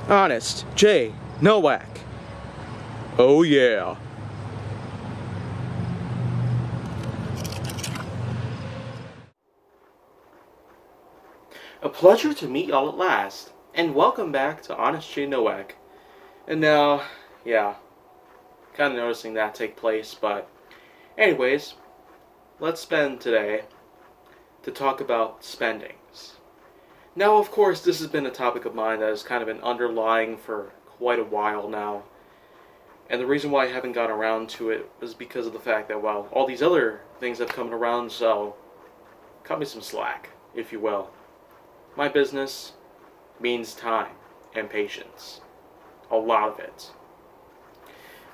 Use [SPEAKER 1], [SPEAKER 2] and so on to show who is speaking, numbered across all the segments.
[SPEAKER 1] Honest J. Nowak. Oh yeah. A pleasure to meet y'all at last, and welcome back to Honest J. Nowak. And now, yeah, kind of noticing that take place, but anyways, let's spend today to talk about spendings. Now, of course, this has been a topic of mine that has kind of been underlying for quite a while now. And the reason why I haven't gotten around to it is because of the fact that, well, all these other things have come around, so cut me some slack, if you will. My business means time and patience. A lot of it.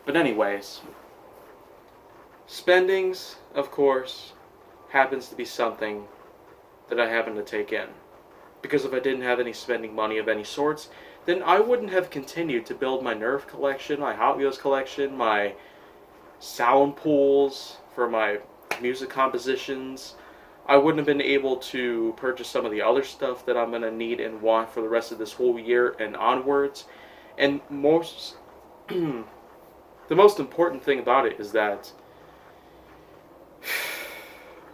[SPEAKER 1] But anyways, spendings, of course, happens to be something that I happen to take in. Because if I didn't have any spending money of any sorts, then I wouldn't have continued to build my Nerf collection, my Hot Wheels collection, my sound pools for my music compositions. I wouldn't have been able to purchase some of the other stuff that I'm going to need and want for the rest of this whole year and onwards. And the most important thing about it is that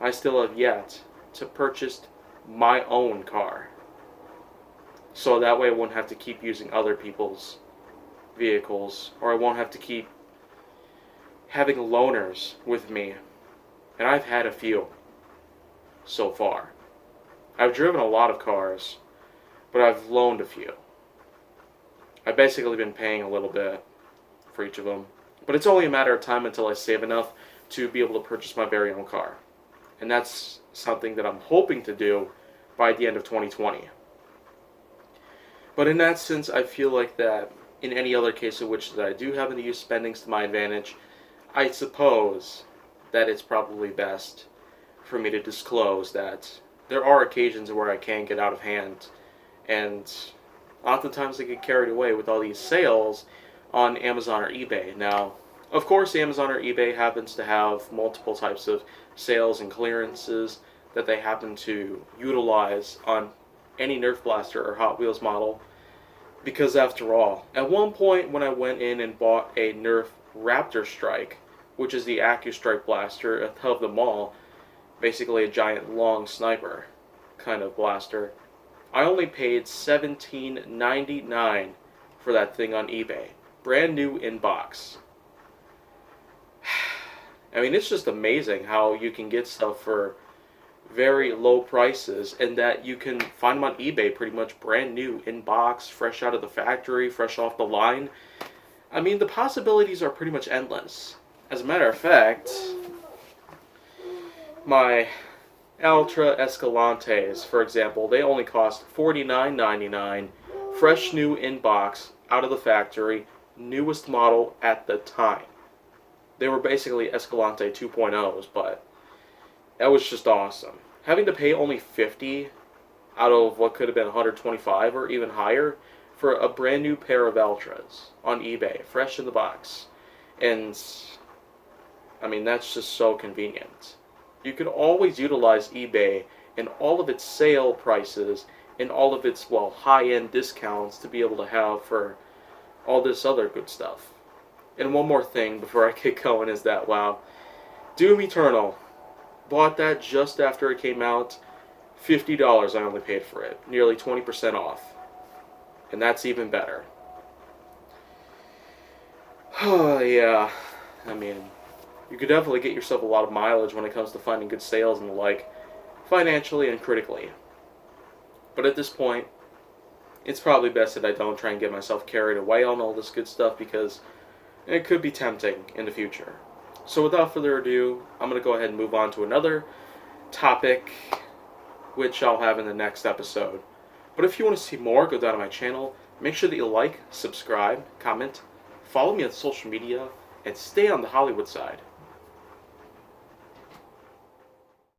[SPEAKER 1] I still have yet to purchase my own car. So that way I won't have to keep using other people's vehicles, or I won't have to keep having loaners with me. And I've had a few so far. I've driven a lot of cars, but I've loaned a few. I've basically been paying a little bit for each of them. But it's only a matter of time until I save enough to be able to purchase my very own car. And that's something that I'm hoping to do by the end of 2020. But in that sense, I feel like that in any other case in which that I do happen to use spendings to my advantage, I suppose that it's probably best for me to disclose that there are occasions where I can get out of hand, and oftentimes I get carried away with all these sales on Amazon or eBay. Now, of course, Amazon or eBay happens to have multiple types of sales and clearances that they happen to utilize on any Nerf blaster or Hot Wheels model, because after all, at one point when I went in and bought a Nerf Raptor Strike, which is the AccuStrike blaster of them all, basically a giant long sniper kind of blaster, I only paid $17.99 for that thing on eBay, brand new in box. I mean, it's just amazing how you can get stuff for very low prices, and that you can find them on eBay pretty much brand new in box, fresh out of the factory, fresh off the line. I mean, the possibilities are pretty much endless. As a matter of fact, my Ultra Escalantes, for example, they only cost $49.99, fresh new in box, out of the factory, newest model at the time. They were basically Escalante 2.0s, but that was just awesome. Having to pay only $50 out of what could have been $125 or even higher for a brand new pair of Ultras on eBay, fresh in the box. And, I mean, that's just so convenient. You could always utilize eBay and all of its sale prices and all of its, well, high-end discounts to be able to have for all this other good stuff. And one more thing before I get going is that, wow, Doom Eternal, bought that just after it came out. $50 I only paid for it, nearly 20% off. And that's even better. Oh, yeah. I mean, you could definitely get yourself a lot of mileage when it comes to finding good sales and the like, financially and critically. But at this point, it's probably best that I don't try and get myself carried away on all this good stuff, because it could be tempting in the future. So without further ado, I'm going to go ahead and move on to another topic, which I'll have in the next episode. But if you want to see more, go down to my channel. Make sure that you like, subscribe, comment, follow me on social media, and stay on the Hollywood side.